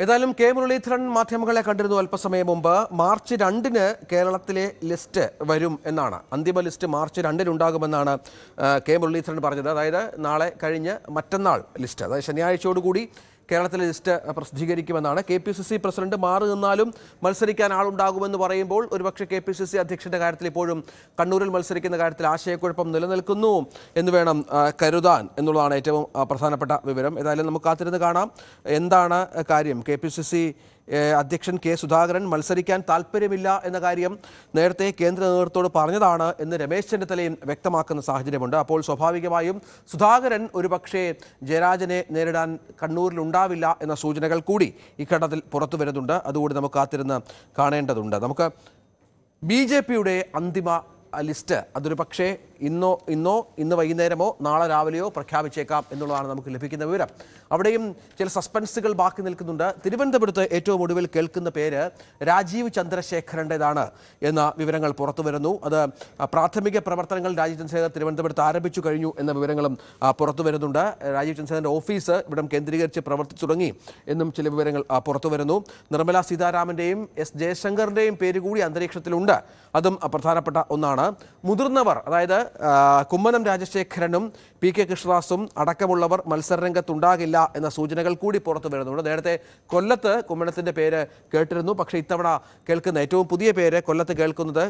ഏതായാലും കെ മുരളീധരൻ മാധ്യമങ്ങളെ കണ്ടിരുന്നു അല്പസമയം മുമ്പ്. മാർച്ച് 2-ന് കേരളത്തിലെ ലിസ്റ്റ് വരും എന്നാണ്, അന്തിമ ലിസ്റ്റ് മാർച്ച് 2-ന് ഉണ്ടാകുമെന്നാണ് കെ മുരളീധരൻ പറഞ്ഞത്. അതായത് നാളെ കഴിഞ്ഞ് മറ്റന്നാൾ ലിസ്റ്റ്, അതായത് ശനിയാഴ്ചയോടുകൂടി കേരളത്തിലെ ലിസ്റ്റ് പ്രസിദ്ധീകരിക്കുമെന്നാണ്. KPCC പ്രസിഡന്റ് മാറി നിന്നാലും മത്സരിക്കാൻ ആളുണ്ടാകുമെന്ന് പറയുമ്പോൾ ഒരുപക്ഷെ KPCC അധ്യക്ഷന്റെ കാര്യത്തിൽ ഇപ്പോഴും കണ്ണൂരിൽ മത്സരിക്കുന്ന കാര്യത്തിൽ ആശയക്കുഴപ്പം നിലനിൽക്കുന്നു എന്ന് വേണം കരുതാൻ എന്നുള്ളതാണ് ഏറ്റവും പ്രധാനപ്പെട്ട വിവരം. ഏതായാലും നമുക്ക് കാത്തിരുന്ന് കാണാം എന്താണ് കാര്യം. KPCC അധ്യക്ഷൻ കെ സുധാകരൻ മത്സരിക്കാൻ താല്പര്യമില്ല എന്ന കാര്യം നേരത്തെ കേന്ദ്ര നേതൃത്വത്തോട് പറഞ്ഞതാണ് എന്ന് രമേശ് ചെന്നിത്തലയും വ്യക്തമാക്കുന്ന സാഹചര്യമുണ്ട്. അപ്പോൾ സ്വാഭാവികമായും സുധാകരൻ ഒരുപക്ഷെ ജയരാജനെ നേരിടാൻ കണ്ണൂരിലുണ്ടാവില്ല എന്ന സൂചനകൾ കൂടി ഇഘട്ടത്തിൽ പുറത്തു വരുന്നുണ്ട്. അതുകൂടി നമുക്ക് കാത്തിരുന്ന് കാണേണ്ടതുണ്ട്. നമുക്ക് BJPയുടെ അന്തിമ ലിസ്റ്റ് അതൊരു പക്ഷേ ഇന്ന് വൈകുന്നേരമോ നാളെ രാവിലെയോ പ്രഖ്യാപിച്ചേക്കാം എന്നുള്ളതാണ് നമുക്ക് ലഭിക്കുന്ന വിവരം. അവിടെയും ചില സസ്പെൻസുകൾ ബാക്കി നിൽക്കുന്നുണ്ട്. തിരുവനന്തപുരത്ത് ഏറ്റവും ഒടുവിൽ കേൾക്കുന്ന പേര് രാജീവ് ചന്ദ്രശേഖരൻ്റെതാണ് എന്ന വിവരങ്ങൾ പുറത്തു വരുന്നു. അത് പ്രാഥമിക പ്രവർത്തനങ്ങൾ രാജീവ് ചന്ദ്രശേഖർ തിരുവനന്തപുരത്ത് ആരംഭിച്ചു കഴിഞ്ഞു എന്ന വിവരങ്ങളും പുറത്തു വരുന്നുണ്ട്. രാജീവ് ചന്ദ്രശേഖരൻ്റെ ഓഫീസ് ഇവിടം കേന്ദ്രീകരിച്ച് പ്രവർത്തിച്ചു തുടങ്ങി എന്നും ചില വിവരങ്ങൾ പുറത്തു വരുന്നു. നിർമ്മല സീതാരാമൻ്റെയും S ജയശങ്കറിൻ്റെയും പേര് കൂടി അന്തരീക്ഷത്തിലുണ്ട്. അതും പ്രധാനപ്പെട്ട ഒന്നാണ്. മുതിർന്നവർ, അതായത് കുമ്മനം രാജശേഖരനും PK കൃഷ്ണദാസും അടക്കമുള്ളവർ മത്സരരംഗത്തുണ്ടാകില്ല എന്ന സൂചനകൾ കൂടി പുറത്തു വരുന്നുണ്ട്. നേരത്തെ കൊല്ലത്ത് കുമ്മനത്തിൻ്റെ പേര് കേട്ടിരുന്നു. പക്ഷേ ഇത്തവണ കേൾക്കുന്ന ഏറ്റവും പുതിയ പേര് കൊല്ലത്ത് കേൾക്കുന്നത്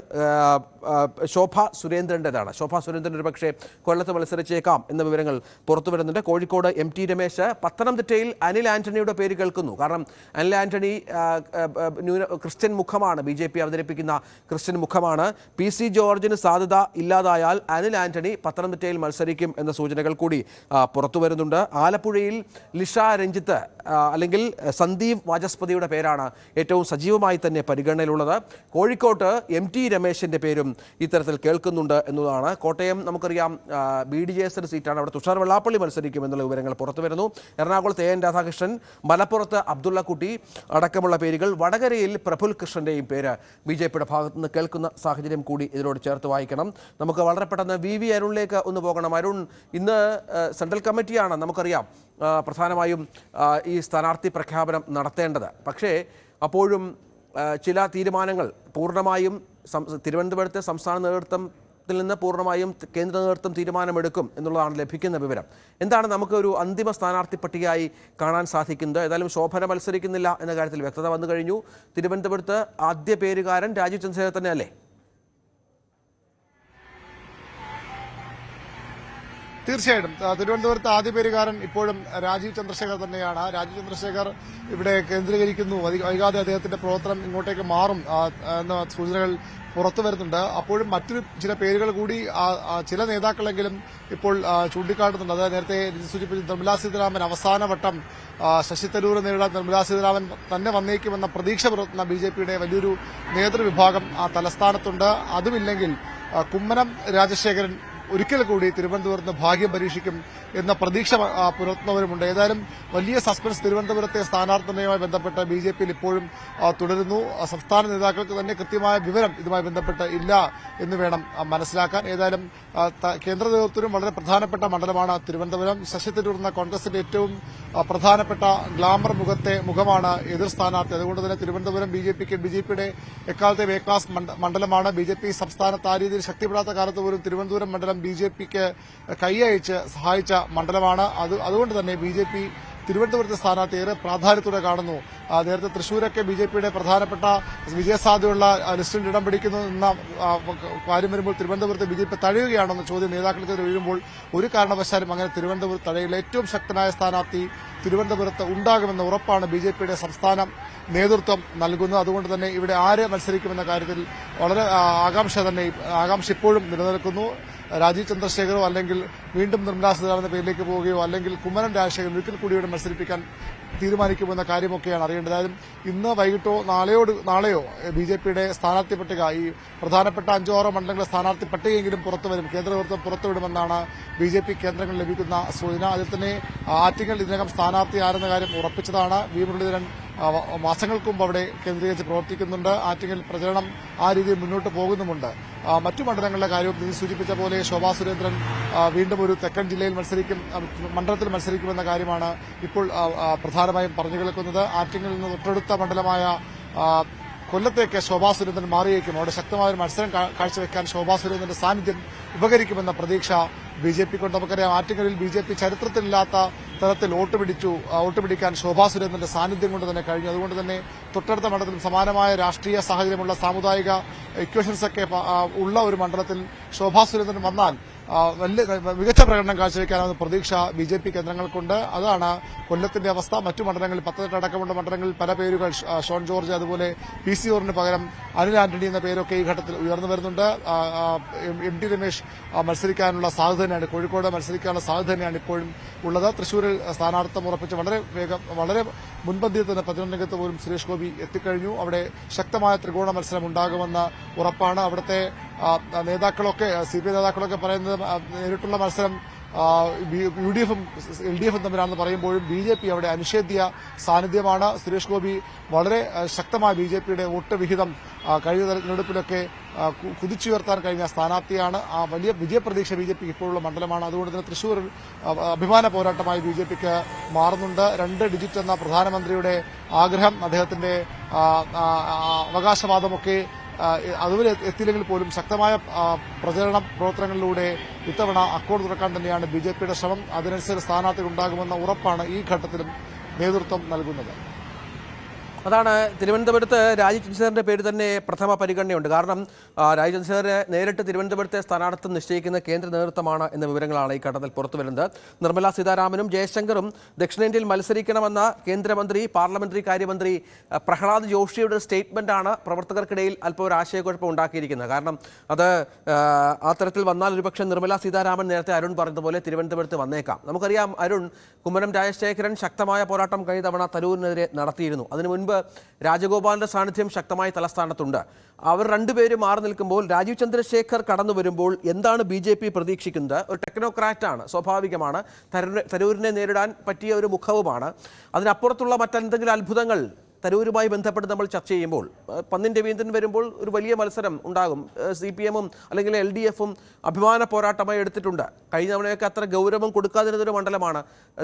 ശോഭ സുരേന്ദ്രൻ്റെതാണ്. ശോഭ സുരേന്ദ്രൻ ഒരു പക്ഷേ കൊല്ലത്ത് മത്സരിച്ചേക്കാം എന്ന വിവരങ്ങൾ പുറത്തു വരുന്നുണ്ട്. കോഴിക്കോട് MT രമേശ്, പത്തനംതിട്ടയിൽ അനിൽ ആന്റണിയുടെ പേര് കേൾക്കുന്നു. കാരണം അനിൽ ആന്റണി ക്രിസ്ത്യൻ മുഖമാണ്, BJP അവതരിപ്പിക്കുന്ന ക്രിസ്ത്യൻ മുഖമാണ്. PC ജോർജിന് സാധ്യത ഇല്ലാതായാൽ അനിൽ ആന്റണി പത്തനംതിട്ടയിൽ മത്സരിക്കും എന്ന സൂചനകൾ കൂടി പുറത്തു വരുന്നുണ്ട്. ആലപ്പുഴയിൽ ലിഷ രഞ്ജിത്ത് അല്ലെങ്കിൽ സന്ദീപ് വാചസ്പതിയുടെ പേരാണ് ഏറ്റവും സജീവമായി തന്നെ പരിഗണനയിലുള്ളത്. കോഴിക്കോട്ട് MT രമേശിൻ്റെ പേരും ഇത്തരത്തിൽ കേൾക്കുന്നുണ്ട് എന്നതാണ്. കോട്ടയം നമുക്കറിയാം BDJS സീറ്റാണ്, അവിടെ തുഷാർ വെള്ളാപ്പള്ളി മത്സരിക്കും എന്നുള്ള വിവരങ്ങൾ പുറത്തു വരുന്നു. എറണാകുളത്ത് AN രാധാകൃഷ്ണൻ, മലപ്പുറത്ത് അബ്ദുള്ള കുട്ടി അടക്കമുള്ള പേരുകൾ, വടകരയിൽ പ്രഫുൽ കൃഷ്ണൻ്റെയും പേര് BJPയുടെ ഭാഗത്തു നിന്ന് കേൾക്കുന്ന സാഹചര്യം കൂടി ഇതിനോട് ചേർത്ത് വായിക്കണം. നമുക്ക് വളരെ പെട്ടെന്ന് VV അരുണിലേക്ക് ഒന്ന് പോകണം. അരുൺ, ഇന്ന് സെൻട്രൽ കമ്മിറ്റിയാണ് നമുക്കറിയാം പ്രധാനമായും ഈ സ്ഥാനാർത്ഥി പ്രഖ്യാപനം നടത്തേണ്ടത്. പക്ഷേ അപ്പോഴും ചില തീരുമാനങ്ങൾ പൂർണ്ണമായും തിരുവനന്തപുരത്തെ സംസ്ഥാന നേതൃത്വത്തിൽ നിന്ന് പൂർണ്ണമായും കേന്ദ്ര നേതൃത്വം തീരുമാനമെടുക്കും എന്നുള്ളതാണ് ലഭിക്കുന്ന വിവരം. എന്താണ് നമുക്ക് ഒരു അന്തിമ സ്ഥാനാർത്ഥി പട്ടികയായി കാണാൻ സാധിക്കുന്നത്? ഏതായാലും ശോഭന മത്സരിക്കുന്നില്ല എന്ന കാര്യത്തിൽ വ്യക്തത വന്നു കഴിഞ്ഞു. തിരുവനന്തപുരത്ത് ആദ്യ പേരുകാരൻ രാജീവ് ചന്ദ്രശേഖർ തന്നെയല്ലേ? തീർച്ചയായിട്ടും തിരുവനന്തപുരത്ത് ആദ്യ പേരുകാരൻ ഇപ്പോഴും രാജീവ് ചന്ദ്രശേഖർ തന്നെയാണ്. രാജീവ് ചന്ദ്രശേഖർ ഇവിടെ കേന്ദ്രീകരിക്കുന്നു. വൈകാതെ അദ്ദേഹത്തിന്റെ പ്രവർത്തനം ഇങ്ങോട്ടേക്ക് മാറും എന്ന സൂചനകൾ പുറത്തു വരുന്നുണ്ട്. അപ്പോഴും മറ്റു ചില പേരുകൾ കൂടി ചില നേതാക്കളെങ്കിലും ഇപ്പോൾ ചൂണ്ടിക്കാട്ടുന്നുണ്ട്. അതായത് നേരത്തെ സൂചിപ്പിച്ച നിർമ്മലാ സീതാരാമൻ അവസാന വട്ടം ശശി തരൂർ നേരിടാൻ നിർമ്മലാ സീതാരാമൻ തന്നെ വന്നേക്കുമെന്ന പ്രതീക്ഷ പുലർത്തുന്ന BJPയുടെ വലിയൊരു നേതൃവിഭാഗം തലസ്ഥാനത്തുണ്ട്. അതുമില്ലെങ്കിൽ കുമ്മനം രാജശേഖരൻ ഒരിക്കൽ കൂടി തിരുവനന്തപുരത്ത് ഭാഗ്യം പരീക്ഷിക്കും എന്ന പ്രതീക്ഷ പുലർത്തുന്നവരുമുണ്ട്. ഏതായാലും വലിയ സസ്പെൻസ് തിരുവനന്തപുരത്തെ സ്ഥാനാർത്ഥിയുമായി ബന്ധപ്പെട്ട് BJPയിൽ ഇപ്പോഴും തുടരുന്നു. സംസ്ഥാന നേതാക്കൾക്ക് തന്നെ കൃത്യമായ വിവരം ഇതുമായി ബന്ധപ്പെട്ട് ഇല്ല എന്ന് വേണം മനസ്സിലാക്കാൻ. ഏതായാലും കേന്ദ്ര നേതൃത്വത്തിനും വളരെ പ്രധാനപ്പെട്ട മണ്ഡലമാണ് തിരുവനന്തപുരം. ശശി തരൂർ എന്ന കോൺഗ്രസിന്റെ ഏറ്റവും പ്രധാനപ്പെട്ട ഗ്ലാമർ മുഖമാണ് എതിർ സ്ഥാനാർത്ഥി. അതുകൊണ്ട് തന്നെ തിരുവനന്തപുരം BJPയുടെ എക്കാലത്തെ എ ക്ലാസ് മണ്ഡലമാണ്. BJP സംസ്ഥാനത്ത് ആ രീതിയിൽ ശക്തിപ്പെടാത്ത കാലത്ത് പോലും തിരുവനന്തപുരം മണ്ഡലം BJPക്ക് കൈയയച്ച് സഹായിച്ച മണ്ഡലമാണ്. അതുകൊണ്ട് തന്നെ BJP തിരുവനന്തപുരത്തെ സ്ഥാനാർത്ഥി ഏറെ പ്രാധാന്യത്തോടെ കാണുന്നു. നേരത്തെ തൃശൂരൊക്കെ BJPയുടെ പ്രധാനപ്പെട്ട വിജയസാധ്യതയുള്ള ലിസ്റ്റിൽ ഇടം പിടിക്കുന്നു എന്ന കാര്യം വരുമ്പോൾ തിരുവനന്തപുരത്ത് BJP തഴയുകയാണെന്ന ചോദ്യം നേതാക്കൾക്കെതിരെ വീഴുമ്പോൾ ഒരു കാരണവശാലും അങ്ങനെ തിരുവനന്തപുരത്ത് തഴയില്ല. ഏറ്റവും ശക്തനായ സ്ഥാനാർത്ഥി തിരുവനന്തപുരത്ത് ഉണ്ടാകുമെന്ന ഉറപ്പാണ് BJPയുടെ സംസ്ഥാന നേതൃത്വം നൽകുന്നത്. അതുകൊണ്ട് തന്നെ ഇവിടെ ആര് മത്സരിക്കുമെന്ന കാര്യത്തിൽ വളരെ ആകാംക്ഷ ഇപ്പോഴും നിലനിൽക്കുന്നു. രാജീവ് ചന്ദ്രശേഖരോ അല്ലെങ്കിൽ വീണ്ടും നിർമ്മലാ സീതാരാമന്റെ പേരിലേക്ക് പോവുകയോ അല്ലെങ്കിൽ കുമ്മനം രാജശേഖരൻ ഒരിക്കൽ കൂടി ഇവിടെ മത്സരിപ്പിക്കാൻ തീരുമാനിക്കുമെന്ന കാര്യമൊക്കെയാണ് അറിയേണ്ടത്. ഇന്ന് വൈകിട്ടോ നാളെയോ BJPയുടെ സ്ഥാനാർത്ഥി പട്ടിക, ഈ പ്രധാനപ്പെട്ട 5-6 മണ്ഡലങ്ങളിലെ സ്ഥാനാർത്ഥി പട്ടികയെങ്കിലും പുറത്തുവരും, കേന്ദ്ര നേതൃത്വം പുറത്തുവിടുമെന്നാണ് BJP കേന്ദ്രങ്ങളിൽ ലഭിക്കുന്ന സൂചന. അതിൽ തന്നെ ആറ്റിങ്ങൽ ഇതിനകം സ്ഥാനാർത്ഥി ആരെന്ന കാര്യം ഉറപ്പിച്ചതാണ്. V മുരളീധരൻ മാസങ്ങൾക്ക് മുമ്പ് അവിടെ കേന്ദ്രീകരിച്ച് പ്രവർത്തിക്കുന്നുണ്ട്. ആറ്റിങ്ങൽ പ്രചരണം ആ രീതിയിൽ മുന്നോട്ട് പോകുന്നുമുണ്ട്. മറ്റു മണ്ഡലങ്ങളിലെ കാര്യവും നീ സൂചിപ്പിച്ച പോലെ ശോഭാ സുരേന്ദ്രൻ വീണ്ടും ഒരു തെക്കൻ ജില്ലയിൽ മണ്ഡലത്തിൽ മത്സരിക്കുമെന്ന കാര്യമാണ് ഇപ്പോൾ പ്രധാനമായും പറഞ്ഞു കേൾക്കുന്നത്. ആറ്റിങ്ങലിൽ നിന്ന് തൊട്ടടുത്ത മണ്ഡലമായ കൊല്ലത്തേക്ക് ശോഭാ സുരേന്ദ്രൻ മാറിയേക്കും. അവിടെ ശക്തമായ ഒരു മത്സരം കാഴ്ചവെക്കാൻ ശോഭാ സുരേന്ദ്രന്റെ സാന്നിധ്യം ഉപകരിക്കുമെന്ന പ്രതീക്ഷ ബിജെപിക്കുണ്ട്. നമുക്കറിയാം ആറ്റിങ്ങലിൽ ബിജെപി ചരിത്രത്തിലില്ലാത്ത തരത്തിൽ വോട്ട് പിടിക്കാൻ ശോഭാ സുരേന്ദ്രന്റെ സാന്നിധ്യം കൊണ്ട് തന്നെ കഴിഞ്ഞു. അതുകൊണ്ട് തന്നെ തൊട്ടടുത്ത മണ്ഡലത്തിൽ സമാനമായ രാഷ്ട്രീയ സാഹചര്യമുള്ള സാമുദായിക ഇക്വേഷൻസ് ഒക്കെ ഉള്ള ഒരു മണ്ഡലത്തിൽ ശോഭാ സുരേന്ദ്രൻ വന്നാൽ മികച്ച പ്രകടനം കാഴ്ചവെക്കാനാവുന്ന പ്രതീക്ഷ ബിജെപി കേന്ദ്രങ്ങൾക്കുണ്ട്. അതാണ് കൊല്ലത്തിന്റെ അവസ്ഥ. മറ്റു മണ്ഡലങ്ങളിൽ പത്തനംതിട്ട അടക്കമുള്ള മണ്ഡലങ്ങളിൽ പല പേരുകൾ ഷോൺ ജോർജ്, അതുപോലെ പി സി ഓറിന് പകരം അനിൽ ആന്റണി എന്ന പേരൊക്കെ ഈ ഘട്ടത്തിൽ ഉയർന്നു വരുന്നുണ്ട്. എം ടി രമേശ് മത്സരിക്കാനുള്ള സാധ്യത തന്നെയാണ്, കോഴിക്കോട് മത്സരിക്കാനുള്ള സാധ്യത തന്നെയാണ് ഇപ്പോഴും ഉള്ളത്. തൃശൂരിൽ സ്ഥാനാർത്ഥിത്വം ഉറപ്പിച്ച് വളരെ മുൻപന്തിയിൽ തന്നെ പ്രചരണ രംഗത്ത് പോലും സുരേഷ് ഗോപി എത്തിക്കഴിഞ്ഞു. അവിടെ ശക്തമായ ത്രികോണ മത്സരം ഉണ്ടാകുമെന്ന ഉറപ്പാണ്. അവിടുത്തെ നേതാക്കളൊക്കെ CPI നേതാക്കളൊക്കെ പറയുന്നത് നേരിട്ടുള്ള മത്സരം UDF-ഉം LDF-ഉം തമ്മിലാണെന്ന് പറയുമ്പോഴും BJP അവിടെ അനിഷേധ്യ സാന്നിധ്യമാണ്. സുരേഷ് ഗോപി വളരെ ശക്തമായ BJPയുടെ വോട്ട് വിഹിതം കഴിഞ്ഞ തെരഞ്ഞെടുപ്പിലൊക്കെ കുതിച്ചുയർത്താൻ കഴിഞ്ഞ സ്ഥാനാർത്ഥിയാണ്. ആ വലിയ വിജയപ്രതീക്ഷ BJPക്ക് ഇപ്പോഴുള്ള മണ്ഡലമാണ്. അതുകൊണ്ട് തന്നെ തൃശൂരിൽ അഭിമാന പോരാട്ടമായി BJPക്ക് മാറുന്നുണ്ട്. 2 ഡിജിറ്റ് എന്ന പ്രധാനമന്ത്രിയുടെ ആഗ്രഹം, അദ്ദേഹത്തിന്റെ അവകാശവാദമൊക്കെ അതുവരെ എത്തിയില്ലെങ്കിൽ പോലും ശക്തമായ പ്രചരണ പ്രവർത്തനങ്ങളിലൂടെ ഇത്തവണ അക്കൗണ്ട് തുറക്കാൻ തന്നെയാണ് BJPയുടെ ശ്രമം. അതിനനുസരിച്ച് സ്ഥാനാർത്ഥികൾ ഉണ്ടാകുമെന്ന ഉറപ്പാണ് ഈ ഘട്ടത്തിലും നേതൃത്വം നൽകുന്നത്. അതാണ് തിരുവനന്തപുരത്ത് രാജീവ് ചന്ദ്രശേഖറിന്റെ പേര് തന്നെ പ്രഥമ പരിഗണനയുണ്ട്. കാരണം രാജീവ് ചന്ദ്രശേഖരനെ നേരിട്ട് തിരുവനന്തപുരത്തെ സ്ഥാനാർത്ഥിത്വം നിശ്ചയിക്കുന്ന കേന്ദ്ര നേതൃത്വമാണ് എന്ന വിവരങ്ങളാണ് ഈ ഘട്ടത്തിൽ പുറത്തുവരുന്നത്. നിർമ്മലാ സീതാരാമനും ജയശങ്കറും ദക്ഷിണേന്ത്യയിൽ മത്സരിക്കണമെന്ന കേന്ദ്രമന്ത്രി പാർലമെന്ററി കാര്യമന്ത്രി പ്രഹ്ലാദ് ജോഷിയുടെ സ്റ്റേറ്റ്മെന്റാണ് പ്രവർത്തകർക്കിടയിൽ അല്പം ഒരു ആശയക്കുഴപ്പം ഉണ്ടാക്കിയിരിക്കുന്നത്. കാരണം അത് ആ തരത്തിൽ വന്നാൽ ഒരുപക്ഷെ നിർമ്മലാ സീതാരാമൻ നേരത്തെ അരുൺ പറഞ്ഞതുപോലെ തിരുവനന്തപുരത്ത് വന്നേക്കാം. നമുക്കറിയാം അരുൺ, കുമ്മനം രാജശേഖരൻ ശക്തമായ പോരാട്ടം കഴിഞ്ഞ തവണ തരൂരിനെതിരെ നടത്തിയിരുന്നു. അതിനു മുൻപ് രാജഗോപാലിന്റെ സാന്നിധ്യം ശക്തമായി തലസ്ഥാനത്തുണ്ട്. അവർ രണ്ടുപേരും മാറി നിൽക്കുമ്പോൾ രാജീവ് ചന്ദ്രശേഖർ കടന്നു വരുമ്പോൾ എന്താണ് BJP പ്രതീക്ഷിക്കുന്നത്? ഒരു ടെക്നോക്രാറ്റാണ്, സ്വാഭാവികമാണ്. തരൂരിനെ നേരിടാൻ പറ്റിയ ഒരു മുഖവുമാണ്. അതിനപ്പുറത്തുള്ള മറ്റെന്തെങ്കിലും അത്ഭുതങ്ങൾ തരൂരുമായി ബന്ധപ്പെട്ട് നമ്മൾ ചർച്ച ചെയ്യുമ്പോൾ പന്നിൻ രവീന്ദ്രൻ വരുമ്പോൾ ഒരു വലിയ മത്സരം ഉണ്ടാകും. CPM-ഉം അല്ലെങ്കിൽ LDF-ഉം അഭിമാന പോരാട്ടമായി എടുത്തിട്ടുണ്ട്. കഴിഞ്ഞ തവണയൊക്കെ അത്ര ഗൗരവം കൊടുക്കാതിരുന്നൊരു മണ്ഡലമാണ്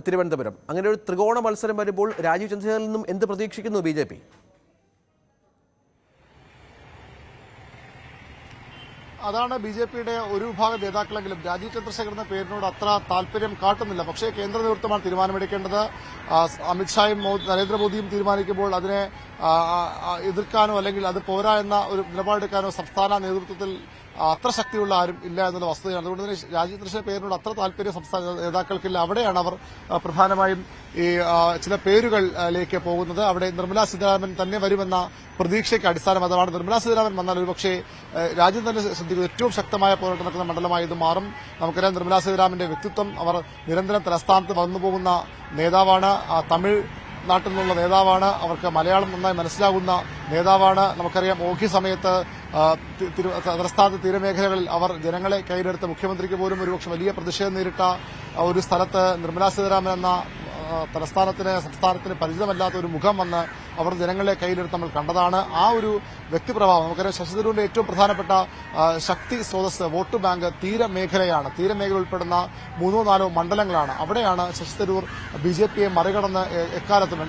തിരുവനന്തപുരം. അങ്ങനെ ഒരു ത്രികോണ മത്സരം വരുമ്പോൾ രാജീവ് ചന്ദ്രശേഖറിൽ നിന്നും എന്ത് പ്രതീക്ഷിക്കുന്നു BJP? അതാണ് BJPയുടെ ഒരു വിഭാഗം നേതാക്കളെങ്കിലും രാജീവ് ചന്ദ്രശേഖർ എന്ന പേരിനോട് അത്ര താല്പര്യം കാട്ടുന്നില്ല. പക്ഷേ കേന്ദ്ര നേതൃത്വമാണ് തീരുമാനമെടുക്കേണ്ടത്. അമിത്ഷായും നരേന്ദ്രമോദിയും തീരുമാനിക്കുമ്പോൾ അതിനെ എതിർക്കാനോ അല്ലെങ്കിൽ അത് പോരാ എന്ന ഒരു നിലപാടെടുക്കാനോ സംസ്ഥാന നേതൃത്വത്തിൽ അത്ര ശക്തിയുള്ള ആരും ഇല്ല എന്നുള്ള വസ്തുതയാണ്. അതുകൊണ്ട് തന്നെ രാജീവ് ചന്ദ്രശേഖർ പേരിനോട് അത്ര താല്പര്യം സംസ്ഥാന നേതാക്കൾക്കില്ല. അവിടെയാണ് അവർ പ്രധാനമായും ഈ ചില പേരുകളിലേക്ക് പോകുന്നത്. അവിടെ നിർമ്മലാ സീതാരാമൻ തന്നെ വരുമെന്ന പ്രതീക്ഷയ്ക്ക് അടിസ്ഥാനം അതാണ്. നിർമ്മലാ സീതാരാമൻ വന്നാൽ ഒരുപക്ഷെ രാജ്യം തന്നെ ശ്രദ്ധിക്കുന്ന ഏറ്റവും ശക്തമായ പോരാട്ടം നടക്കുന്ന മണ്ഡലമായി ഇത് മാറും. നമുക്കറിയാം നിർമ്മലാ സീതാരാമന്റെ വ്യക്തിത്വം, അവർ നിരന്തരം തലസ്ഥാനത്ത് വന്നുപോകുന്ന നേതാവാണ്. തമിഴ് നാട്ടിൽ നിന്നുള്ള നേതാവാണ്. അവർക്ക് മലയാളം നന്നായി മനസ്സിലാകുന്ന നേതാവാണ്. നമുക്കറിയാം ഓഖി സമയത്ത് തലസ്ഥാനത്ത് തീരമേഖലകളിൽ അവർ ജനങ്ങളെ കയ്യിലെടുത്ത് മുഖ്യമന്ത്രിക്ക് പോലും ഒരുപക്ഷെ വലിയ പ്രതിഷേധം നേരിട്ട ഒരു സ്ഥലത്ത് നിർമ്മലാ സീതാരാമൻ എന്ന സംസ്ഥാനത്തിന് പരിചിതമല്ലാത്ത ഒരു മുഖം വന്ന് അവർ ജനങ്ങളെ കയ്യിലെടുത്ത് നമ്മൾ കണ്ടതാണ്. ആ ഒരു വ്യക്തിപ്രഭാവം നമുക്കറിയാം. ശശി തരൂരിന്റെ ഏറ്റവും പ്രധാനപ്പെട്ട ശക്തി സ്രോതസ് വോട്ട് ബാങ്ക് തീരമേഖലയാണ്. തീരമേഖല ഉൾപ്പെടുന്ന 3-4 മണ്ഡലങ്ങളാണ്. അവിടെയാണ് ശശി തരൂർ BJPയെ മറികടന്ന് എക്കാലത്തും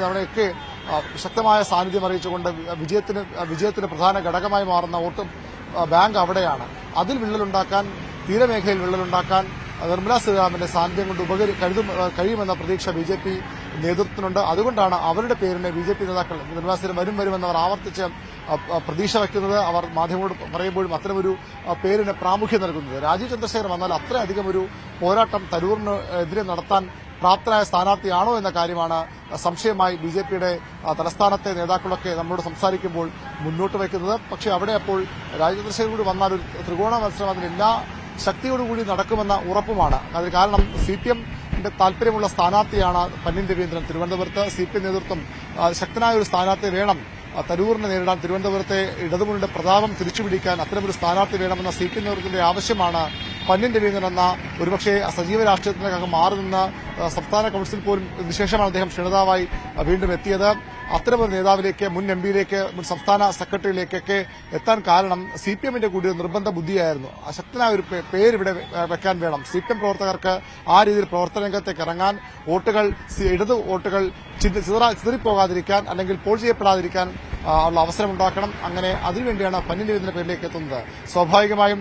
അവിടെയൊക്കെ ശക്തമായ സാന്നിധ്യം അറിയിച്ചുകൊണ്ട് വിജയത്തിന് പ്രധാന ഘടകമായി മാറുന്ന വോട്ട് ബാങ്ക് അവിടെയാണ്. അതിൽ വിള്ളലുണ്ടാക്കാൻ, തീരമേഖലയിൽ വിള്ളലുണ്ടാക്കാൻ നിർമ്മലാ സീതാരാമന്റെ സാന്നിധ്യം കൊണ്ട് കഴിയുമെന്ന പ്രതീക്ഷ BJP നേതൃത്വത്തിനുണ്ട്. അതുകൊണ്ടാണ് അവരുടെ പേരിനെ BJP നേതാക്കൾ നിർമ്മലാ സീതാരാമൻ വരുമെന്ന് അവർ ആവർത്തിച്ച് പ്രതീക്ഷ വയ്ക്കുന്നത്. അവർ മാധ്യമങ്ങളോട് പറയുമ്പോഴും അത്തരമൊരു പേരിന് പ്രാമുഖ്യം നൽകുന്നത്. രാജീവ് ചന്ദ്രശേഖർ വന്നാൽ അത്രയധികം ഒരു പോരാട്ടം തരൂറിന് എതിരെ നടത്താൻ പ്രാപ്തനായ സ്ഥാനാർത്ഥിയാണോ എന്ന കാര്യമാണ് സംശയമായി BJPയുടെ തലസ്ഥാനത്തെ നേതാക്കളൊക്കെ നമ്മളോട് സംസാരിക്കുമ്പോൾ മുന്നോട്ട് വയ്ക്കുന്നത്. പക്ഷേ അവിടെ അപ്പോൾ രാജീവ് ചന്ദ്രശേഖർ കൂടി വന്നാൽ ഒരു ത്രികോണ മത്സരം അതിനെല്ലാ ശക്തിയോടുകൂടി നടക്കുമെന്ന ഉറപ്പുമാണ്. അതിന് കാരണം CPM-ന്റെ താല്പര്യമുള്ള സ്ഥാനാർത്ഥിയാണ് പന്നിൻ രവീന്ദ്രൻ. തിരുവനന്തപുരത്ത് CPM നേതൃത്വം ശക്തനായ ഒരു സ്ഥാനാർത്ഥി വേണം തരൂറിനെ നേരിടാൻ. തിരുവനന്തപുരത്തെ ഇടതുമുന്നണിയുടെ പ്രതാപം തിരിച്ചുപിടിക്കാൻ അത്തരമൊരു സ്ഥാനാർത്ഥി വേണമെന്ന CPM നേതൃത്വത്തിന്റെ ആവശ്യമാണ് പന്നിൻ രവീന്ദ്രൻ എന്ന ഒരുപക്ഷെ സജീവ രാഷ്ട്രീയത്തിനകം മാറി നിന്ന് സംസ്ഥാന കൌൺസിൽ പോലും ഇതിനുശേഷമാണ് അദ്ദേഹം ക്ഷണിതാവായി വീണ്ടും എത്തിയത്. അത്തരമൊരു നേതാവിലേക്ക്, മുൻ എംപിയിലേക്ക്, മുൻ സംസ്ഥാന സെക്രട്ടറിയിലേക്കൊക്കെ എത്താൻ കാരണം സിപിഎമ്മിന്റെ കൂടി ഒരു നിർബന്ധ ബുദ്ധിയായിരുന്നു. ശക്തനായ ഒരു പേര് ഇവിടെ വെക്കാൻ വേണം. സിപിഎം പ്രവർത്തകർക്ക് ആ രീതിയിൽ പ്രവർത്തന രംഗത്തേക്ക് ഇറങ്ങാൻ, വോട്ടുകൾ ഇടത് വോട്ടുകൾ ചിതറിപ്പോകാതിരിക്കാൻ അല്ലെങ്കിൽ പോൾ ചെയ്യപ്പെടാതിരിക്കാൻ ഉള്ള അവസരമുണ്ടാക്കണം. അങ്ങനെ അതിനുവേണ്ടിയാണ് പന്ന്യൻ രവീന്ദ്രന്റെ പേരിലേക്ക് എത്തുന്നത്. സ്വാഭാവികമായും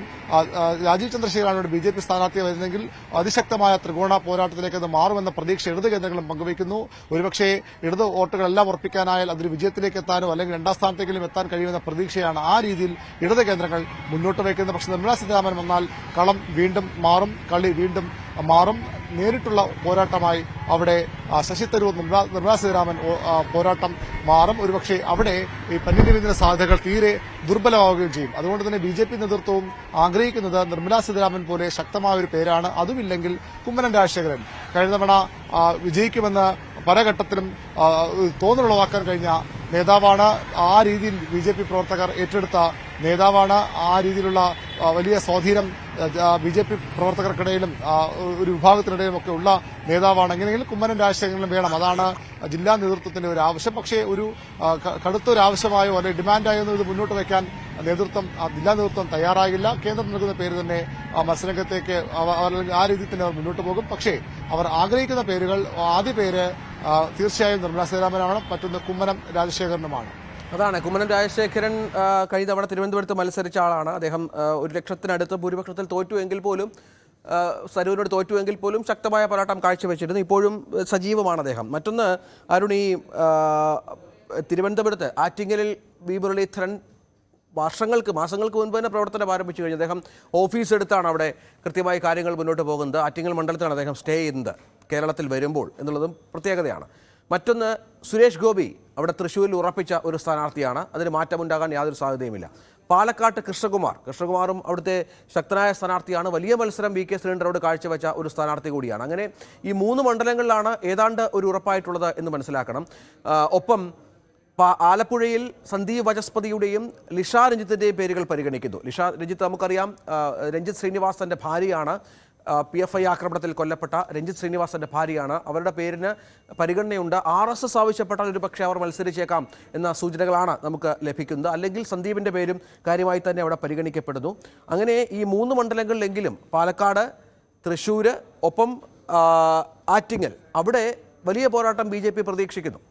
രാജീവ് ചന്ദ്രശേഖറാണ് ബിജെപി സ്ഥാനാർത്ഥി വരുന്നെങ്കിൽ അതിശക്തമായ ത്രികോണ പോരാട്ടത്തിലേക്ക് അത് മാറുമെന്ന പ്രതീക്ഷ ഇടത് കേന്ദ്രങ്ങളും പങ്കുവയ്ക്കുന്നു. ഒരുപക്ഷേ ഇടത് വോട്ടുകളെല്ലാം ഉറപ്പിക്കാനായാൽ അതൊരു വിജയത്തിലേക്ക് എത്താനോ അല്ലെങ്കിൽ രണ്ടാം സ്ഥാനത്തേക്കെങ്കിലും എത്താൻ കഴിയുമെന്ന പ്രതീക്ഷയാണ് ആ രീതിയിൽ ഇടത് കേന്ദ്രങ്ങൾ മുന്നോട്ട് വയ്ക്കുന്നത്. പക്ഷേ നിർമ്മലാ സീതാരാമൻ വന്നാൽ കളം വീണ്ടും മാറും, കളി വീണ്ടും മാറും. നേരിട്ടുള്ള പോരാട്ടമായി അവിടെ ശശി തരൂർ നിർമ്മലാ സീതാരാമൻ പോരാട്ടം മാറും. ഒരുപക്ഷെ അവിടെ ഈ പന്ന്യൻ രവീന്ദ്രന്റെ സാധ്യതകൾ തീരെ ദുർബലമാവുകയും ചെയ്യും. അതുകൊണ്ട് തന്നെ ബിജെപി നേതൃത്വവും ആഗ്രഹിക്കുന്നത് നിർമ്മലാ സീതാരാമൻ പോലെ ശക്തമായ ഒരു പേരാണ്. അതുമില്ലെങ്കിൽ കുമ്മനം രാജശേഖരൻ കഴിഞ്ഞ തവണ വിജയിക്കുമെന്ന് പല ഘട്ടത്തിലും തോന്നലുളവാക്കാൻ കഴിഞ്ഞ നേതാവാണ്. ആ രീതിയിൽ ബിജെപി പ്രവർത്തകർ ഏറ്റെടുത്ത നേതാവാണ്. ആ രീതിയിലുള്ള വലിയ സ്വാധീനം ബിജെപി പ്രവർത്തകർക്കിടയിലും ഒരു വിഭാഗത്തിനിടയിലും ഒക്കെ ഉള്ള നേതാവാണ്. എങ്ങനെയെങ്കിലും കുമ്മനം രാജശേഖരനും വേണം. അതാണ് ജില്ലാ നേതൃത്വത്തിന്റെ ഒരു ആവശ്യം. പക്ഷേ ഒരു കടുത്തൊരു ആവശ്യമായോ അല്ലെങ്കിൽ ഡിമാൻഡായോ ഇത് മുന്നോട്ട് വയ്ക്കാൻ ജില്ലാ നേതൃത്വം തയ്യാറാകില്ല. കേന്ദ്രം നൽകുന്ന പേര് തന്നെ മത്സരരംഗത്തേക്ക് ആ രീതിയിൽ തന്നെ അവർ മുന്നോട്ട് പോകും. പക്ഷേ അവർ ആഗ്രഹിക്കുന്ന പേരുകൾ, ആദ്യ പേര് തീർച്ചയായും നിർമ്മലാ സീതാരാമനാണ്, മറ്റൊന്ന് കുമ്മനം രാജശേഖരനുമാണ്. അതാണ്, കുമ്മനം രാജശേഖരൻ കഴിഞ്ഞ തവണ തിരുവനന്തപുരത്ത് മത്സരിച്ച ആളാണ്. അദ്ദേഹം 1,00,000-നടുത്ത് ഭൂരിപക്ഷത്തിൽ തോറ്റുവെങ്കിൽ പോലും, സരൂരിനോട് തോറ്റുവെങ്കിൽ പോലും ശക്തമായ പോരാട്ടം കാഴ്ചവെച്ചിരുന്നു. ഇപ്പോഴും സജീവമാണ് അദ്ദേഹം. മറ്റൊന്ന് അരുൺ, ഈ തിരുവനന്തപുരത്ത് ആറ്റിങ്ങലിൽ വി മുരളീധരൻ മാസങ്ങൾക്ക് മുൻപ് തന്നെ പ്രവർത്തനം ആരംഭിച്ചു കഴിഞ്ഞു. അദ്ദേഹം ഓഫീസ് എടുത്താണ് അവിടെ കൃത്യമായി കാര്യങ്ങൾ മുന്നോട്ട് പോകുന്നത്. ആറ്റിങ്ങൽ മണ്ഡലത്തിലാണ് അദ്ദേഹം സ്റ്റേ ചെയ്യുന്നത് കേരളത്തിൽ വരുമ്പോൾ എന്നുള്ളതും പ്രത്യേകതയാണ്. മറ്റൊന്ന്, സുരേഷ് ഗോപി അവിടെ തൃശ്ശൂരിൽ ഉറപ്പിച്ച ഒരു സ്ഥാനാർത്ഥിയാണ്. അതിന് മാറ്റമുണ്ടാകാൻ യാതൊരു സാധ്യതയുമില്ല. പാലക്കാട്ട് കൃഷ്ണകുമാറും അവിടുത്തെ ശക്തനായ സ്ഥാനാർത്ഥിയാണ്. വലിയ മത്സരം വി കെ ശ്രീധരനോട് കാഴ്ചവെച്ച ഒരു സ്ഥാനാർത്ഥി കൂടിയാണ്. അങ്ങനെ ഈ 3 മണ്ഡലങ്ങളിലാണ് ഏതാണ്ട് ഒരു ഉറപ്പായിട്ടുള്ളത് എന്ന് മനസ്സിലാക്കണം. ഒപ്പം ആലപ്പുഴയിൽ സന്ദീപ് വചസ്പതിയുടെയും ലിഷ രഞ്ജിത്തിൻ്റെയും പേരുകൾ പരിഗണിക്കുന്നു. ലിഷ രഞ്ജിത്ത് നമുക്കറിയാം, രഞ്ജിത്ത് ശ്രീനിവാസന്റെ ഭാര്യയാണ്. PFI ആക്രമണത്തിൽ കൊല്ലപ്പെട്ട രഞ്ജിത്ത് ശ്രീനിവാസന്റെ ഭാര്യയാണ്. അവരുടെ പേരിന് പരിഗണനയുണ്ട്. RSS ആവശ്യപ്പെട്ടാൽ ഒരു പക്ഷേ അവർ മത്സരിച്ചേക്കാം എന്ന സൂചനകളാണ് നമുക്ക് ലഭിക്കുന്നത്. അല്ലെങ്കിൽ സന്ദീപിന്റെ പേരും കാര്യമായി തന്നെ അവിടെ പരിഗണിക്കപ്പെടുന്നു. അങ്ങനെ ഈ 3 മണ്ഡലങ്ങളിലെങ്കിലും പാലക്കാട്, തൃശ്ശൂര്, ഒപ്പം ആറ്റിങ്ങൽ, അവിടെ വലിയ പോരാട്ടം BJP പ്രതീക്ഷിക്കുന്നു.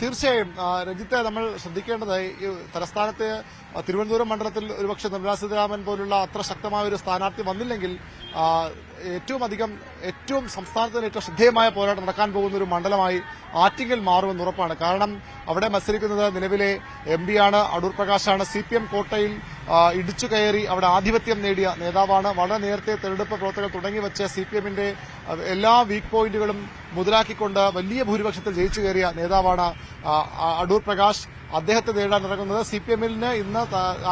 തീർച്ചയായും രഞ്ജിത്തെ, നമ്മൾ ശ്രദ്ധിക്കേണ്ടത് ഈ തലസ്ഥാനത്ത് തിരുവനന്തപുരം മണ്ഡലത്തിൽ ഒരുപക്ഷെ നിർമ്മലാ സീതാരാമൻ പോലുള്ള അത്ര ശക്തമായ ഒരു സ്ഥാനാർത്ഥി വന്നില്ലെങ്കിൽ ഏറ്റവും സംസ്ഥാനത്തിന് ഏറ്റവും ശ്രദ്ധേയമായ പോരാട്ടം നടക്കാൻ പോകുന്ന ഒരു മണ്ഡലമായി ആറ്റിങ്ങൽ മാറുമെന്ന് ഉറപ്പാണ്. കാരണം അവിടെ മത്സരിക്കുന്നത് നിലവിലെ MP-യാണ്, അടൂർ പ്രകാശാണ്. CPM കോട്ടയിൽ ഇടിച്ചു കയറി അവിടെ ആധിപത്യം നേടിയ നേതാവാണ്. വളരെ നേരത്തെ തെരഞ്ഞെടുപ്പ് പ്രവർത്തകർ തുടങ്ങിവെച്ച CPM-ന്റെ എല്ലാ വീക്ക് പോയിന്റുകളും മുതലാക്കിക്കൊണ്ട് വലിയ ഭൂരിപക്ഷത്തിൽ ജയിച്ചു കയറിയ നേതാവാണ് അടൂർ പ്രകാശ്. അദ്ദേഹത്തെ നേരിടാൻ ഇറങ്ങുന്നത് CPM-ന് ഇന്ന്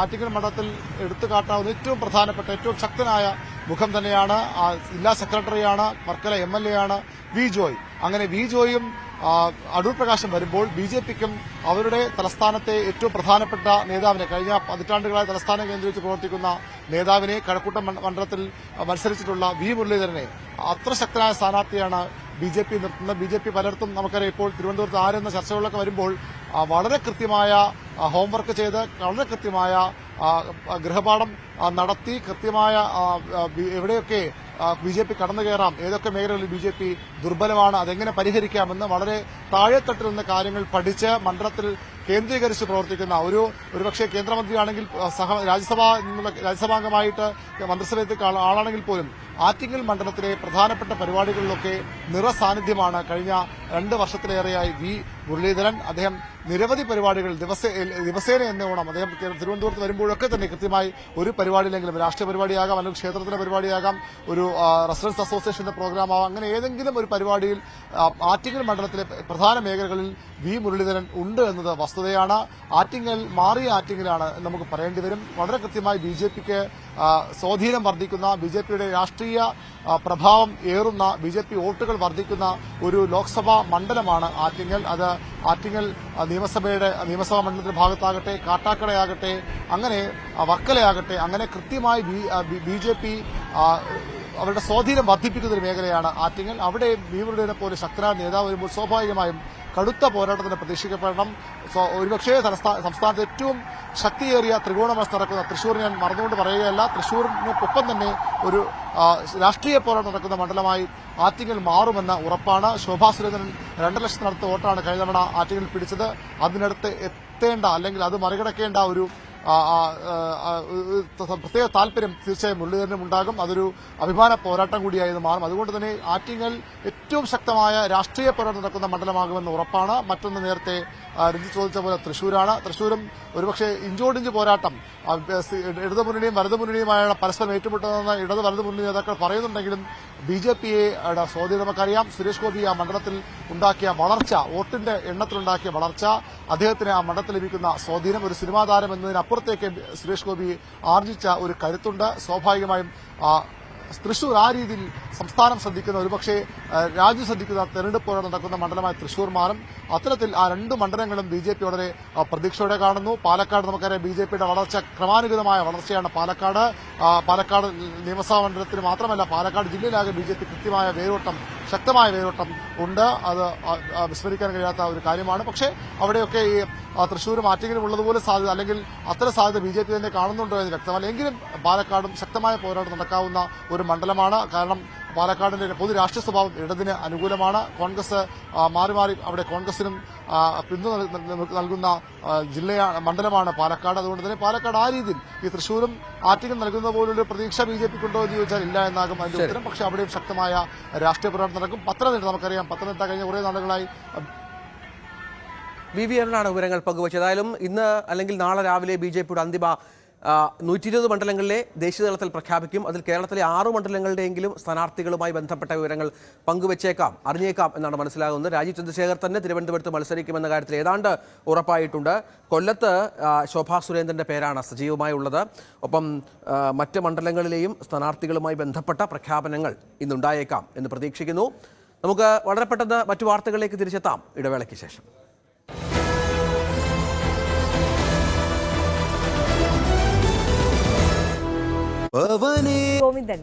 ആറ്റിങ്ങൽ മണ്ഡലത്തിൽ എടുത്തു കാട്ടാവുന്ന ഏറ്റവും പ്രധാനപ്പെട്ട, ഏറ്റവും ശക്തനായ മുഖം തന്നെയാണ്. ജില്ലാ സെക്രട്ടറിയാണ്, വർക്കല MLA ആണ് വി ജോയ്. അങ്ങനെ വി ജോയും അടൂർ പ്രകാശം വരുമ്പോൾ BJPക്കും അവരുടെ തലസ്ഥാനത്തെ ഏറ്റവും പ്രധാനപ്പെട്ട നേതാവിനെ, കഴിഞ്ഞ പതിറ്റാണ്ടുകളായി തലസ്ഥാനം കേന്ദ്രീകരിച്ച് പ്രവർത്തിക്കുന്ന നേതാവിനെ, കഴക്കൂട്ടം മണ്ഡലത്തിൽ മത്സരിച്ചിട്ടുള്ള വി മുരളീധരനെ അത്ര ശക്തനായ സ്ഥാനാർത്ഥിയാണ് BJP നിർത്തുന്നത്. BJP പലയിടത്തും നമുക്കറിയാം ഇപ്പോൾ തിരുവനന്തപുരത്ത് ആരെന്ന ചർച്ചകളിലൊക്കെ വരുമ്പോൾ വളരെ കൃത്യമായ ഹോംവർക്ക് ചെയ്ത് വളരെ കൃത്യമായ ഗൃഹപാഠം നടത്തി കൃത്യമായ എവിടെയൊക്കെ BJP കടന്നു കയറാം, ഏതൊക്കെ മേഖലകളിൽ BJP ദുർബലമാണ്, അതെങ്ങനെ പരിഹരിക്കാമെന്ന് വളരെ താഴെത്തട്ടിൽ നിന്ന് കാര്യങ്ങൾ പഠിച്ച് മണ്ഡലത്തിൽ കേന്ദ്രീകരിച്ച് പ്രവർത്തിക്കുന്ന ഒരുപക്ഷെ കേന്ദ്രമന്ത്രിയാണെങ്കിൽ രാജ്യസഭാംഗമായിട്ട് മന്ത്രിസഭയത്തിൽ ആളാണെങ്കിൽ പോലും ആറ്റിങ്ങൽ മണ്ഡലത്തിലെ പ്രധാനപ്പെട്ട പരിപാടികളിലൊക്കെ നിറസാന്നിധ്യമാണ് കഴിഞ്ഞ 2 വർഷത്തിലേറെയായി വി മുരളീധരൻ. അദ്ദേഹം നിരവധി പരിപാടികൾ ദിവസേന എന്നോണം അദ്ദേഹം തിരുവനന്തപുരത്ത് വരുമ്പോഴൊക്കെ തന്നെ കൃത്യമായി ഒരു പരിപാടിയിലെങ്കിലും, രാഷ്ട്രീയ പരിപാടിയാകാം, അല്ലെങ്കിൽ ക്ഷേത്രത്തിലെ പരിപാടിയാകാം, ഒരു റെസിഡൻസ് അസോസിയേഷന്റെ പ്രോഗ്രാമാവാം, അങ്ങനെ ഏതെങ്കിലും ഒരു പരിപാടിയിൽ ആറ്റിങ്ങൽ മണ്ഡലത്തിലെ പ്രധാന മേഖലകളിൽ വി മുരളീധരൻ ഉണ്ട് എന്നത് വസ്തുതയാണ്. ആറ്റിങ്ങൽ മാറിയ ആറ്റിങ്ങലാണ് നമുക്ക് പറയേണ്ടി വരും. വളരെ കൃത്യമായി BJPക്ക് സ്വാധീനം വർദ്ധിക്കുന്ന ബി.ജെ.പിയുടെ രാഷ്ട്രീയ പ്രഭാവം ഏറുന്ന ബി.ജെ.പി വോട്ടുകൾ വർദ്ധിക്കുന്ന ഒരു ലോക്സഭാ മണ്ഡലമാണ് ആറ്റിങ്ങൽ. അത് ആറ്റിങ്ങൽ നിയമസഭാ മണ്ഡലത്തിന്റെ ഭാഗത്താകട്ടെ, കാട്ടാക്കടയാകട്ടെ, അങ്ങനെ വർക്കലയാകട്ടെ, അങ്ങനെ കൃത്യമായി ബി.ജെ.പി അവരുടെ സ്വാധീനം വർദ്ധിപ്പിക്കുന്ന ഒരു മേഖലയാണ് ആറ്റിങ്ങൽ. അവിടെ ഭീമരുടേനെ പോലെ ശക്തനായ നേതാവ് വരുമ്പോൾ സ്വാഭാവികമായും കടുത്ത പോരാട്ടത്തിന് പ്രതീക്ഷിക്കപ്പെടണം. ഒരുപക്ഷേ സംസ്ഥാനത്ത് ഏറ്റവും ശക്തിയേറിയ ത്രികോണ മത്സരം നടക്കുന്ന തൃശൂർ ഞാൻ മറന്നുകൊണ്ട് പറയുകയല്ല, തൃശൂരിനൊപ്പം തന്നെ ഒരു രാഷ്ട്രീയ പോരാട്ടം നടക്കുന്ന മണ്ഡലമായി ആറ്റിങ്ങൽ മാറുമെന്ന ഉറപ്പാണ്. ശോഭാ സുരേന്ദ്രൻ 2 ലക്ഷത്തിനടുത്ത് വോട്ടാണ് കഴിഞ്ഞ തവണ ആറ്റിങ്ങൽ പിടിച്ചത്. അതിനടുത്ത് എത്തേണ്ട അല്ലെങ്കിൽ അത് മറികടക്കേണ്ട ഒരു പ്രത്യേക താല്പര്യം തീർച്ചയായും മുരളീധരനും ഉണ്ടാകും. അതൊരു അഭിമാന പോരാട്ടം കൂടിയായി മാറും. അതുകൊണ്ട് തന്നെ ആറ്റിങ്ങൽ ഏറ്റവും ശക്തമായ രാഷ്ട്രീയ പോരാട്ടം നടക്കുന്ന മണ്ഡലമാകുമെന്ന് ഉറപ്പാണ്. മറ്റൊന്ന് നേരത്തെ രഞ്ജിത്ത് ചോദിച്ച പോലെ തൃശൂരാണ്. തൃശൂരും ഒരുപക്ഷെ ഇഞ്ചോടിഞ്ച് പോരാട്ടം ഇടതുമുന്നണിയും വലതുമുന്നണിയുമായാണ് പരസ്പരം ഏറ്റുമുട്ടുന്നതെന്ന് വലതു മുന്നണി നേതാക്കൾ പറയുന്നുണ്ടെങ്കിലും ബി.ജെ.പിയെ സ്വാധീനം നമുക്കറിയാം. സുരേഷ് ഗോപി ആ മണ്ഡലത്തിൽ ഉണ്ടാക്കിയ വളർച്ച, വോട്ടിന്റെ എണ്ണത്തിലുണ്ടാക്കിയ വളർച്ച, അദ്ദേഹത്തിന് ആ മണ്ഡലത്തിൽ ലഭിക്കുന്ന സ്വാധീനം, ഒരു സിനിമാ താരം എന്നതിനപ്പുറത്തേക്ക് സുരേഷ് ഗോപി ആർജിച്ച ഒരു കരുത്തുണ്ട്. സ്വാഭാവികമായും തൃശൂർ ആ രീതിയിൽ സംസ്ഥാനം ശ്രദ്ധിക്കുന്ന, ഒരുപക്ഷെ രാജ്യം ശ്രദ്ധിക്കുന്ന തെരഞ്ഞെടുപ്പ് നടക്കുന്ന മണ്ഡലമായി തൃശൂർ മാറും. അത്തരത്തിൽ ആ 2 മണ്ഡലങ്ങളും ബി.ജെ.പി വളരെ പ്രതീക്ഷയോടെ കാണുന്നു. പാലക്കാട് നമുക്കറിയാം, ബി.ജെ.പിയുടെ വളർച്ച ക്രമാനുഗതമായ വളർച്ചയാണ്. പാലക്കാട് നിയമസഭാ മണ്ഡലത്തിന് മാത്രമല്ല, പാലക്കാട് ജില്ലയിലാകെ ബി.ജെ.പി കൃത്യമായ വേരോട്ടം, ശക്തമായ വേരോട്ടം ഉണ്ട്. അത് വിസ്മരിക്കാൻ കഴിയാത്ത ഒരു കാര്യമാണ്. പക്ഷേ അവിടെയൊക്കെ ഈ തൃശൂരും ആറ്റിങ്ങലും ഉള്ളതുപോലെ സാധ്യത, അല്ലെങ്കിൽ അത്തരം സാധ്യത ബി.ജെ.പി തന്നെ കാണുന്നുണ്ടോ എന്ന് വ്യക്തമല്ല. എങ്കിലും പാലക്കാടും ശക്തമായ പോരാട്ടം നടക്കാവുന്ന ഒരു മണ്ഡലമാണ്. കാരണം പാലക്കാടിന്റെ പൊതു രാഷ്ട്രീയ സ്വഭാവം ഇടതിന് അനുകൂലമാണ്. കോൺഗ്രസ് മാറി മാറി അവിടെ കോൺഗ്രസിനും പിന്തുണ നൽകുന്ന മണ്ഡലമാണ് പാലക്കാട്. അതുകൊണ്ട് തന്നെ പാലക്കാട് ആ രീതിയിൽ ഈ തൃശൂരും ആറ്റിങ്ങൽ നൽകുന്ന പോലൊരു പ്രതീക്ഷ ബി.ജെ.പിക്കുണ്ടോ എന്ന് ചോദിച്ചാൽ ഇല്ല എന്നാകും അതിന്റെ ഉത്തരം. പക്ഷേ അവിടെയും ശക്തമായ രാഷ്ട്രീയ പോരാട്ടം നടക്കും. പത്തനംതിട്ട നമുക്കറിയാം, പത്തനംതിട്ട കഴിഞ്ഞ കുറേ നാളുകളായി വി അരുണാണ് വിവരങ്ങൾ പങ്കുവച്ചത്. ഏതായാലും ഇന്ന് അല്ലെങ്കിൽ നാളെ രാവിലെ ബി.ജെ.പിയുടെ അന്തിമ 120 മണ്ഡലങ്ങളിലെ ദേശീയതലത്തിൽ പ്രഖ്യാപിക്കും. അതിൽ കേരളത്തിലെ 6 മണ്ഡലങ്ങളുടെയെങ്കിലും സ്ഥാനാർത്ഥികളുമായി ബന്ധപ്പെട്ട വിവരങ്ങൾ അറിഞ്ഞേക്കാം എന്നാണ് മനസ്സിലാകുന്നത്. രാജീവ് ചന്ദ്രശേഖർ തന്നെ തിരുവനന്തപുരത്ത് മത്സരിക്കുമെന്ന കാര്യത്തിൽ ഏതാണ്ട് ഉറപ്പായിട്ടുണ്ട്. കൊല്ലത്ത് ശോഭാ സുരേന്ദ്രന്റെ പേരാണ് സജീവമായി ഉള്ളത്. ഒപ്പം മറ്റ് മണ്ഡലങ്ങളിലെയും സ്ഥാനാർത്ഥികളുമായി ബന്ധപ്പെട്ട പ്രഖ്യാപനങ്ങൾ ഇന്നുണ്ടായേക്കാം എന്ന് പ്രതീക്ഷിക്കുന്നു. നമുക്ക് വളരെ പെട്ടെന്ന് മറ്റു വാർത്തകളിലേക്ക് തിരിച്ചെത്താം ഇടവേളയ്ക്ക് ശേഷം. ഗോവിന്ദൻ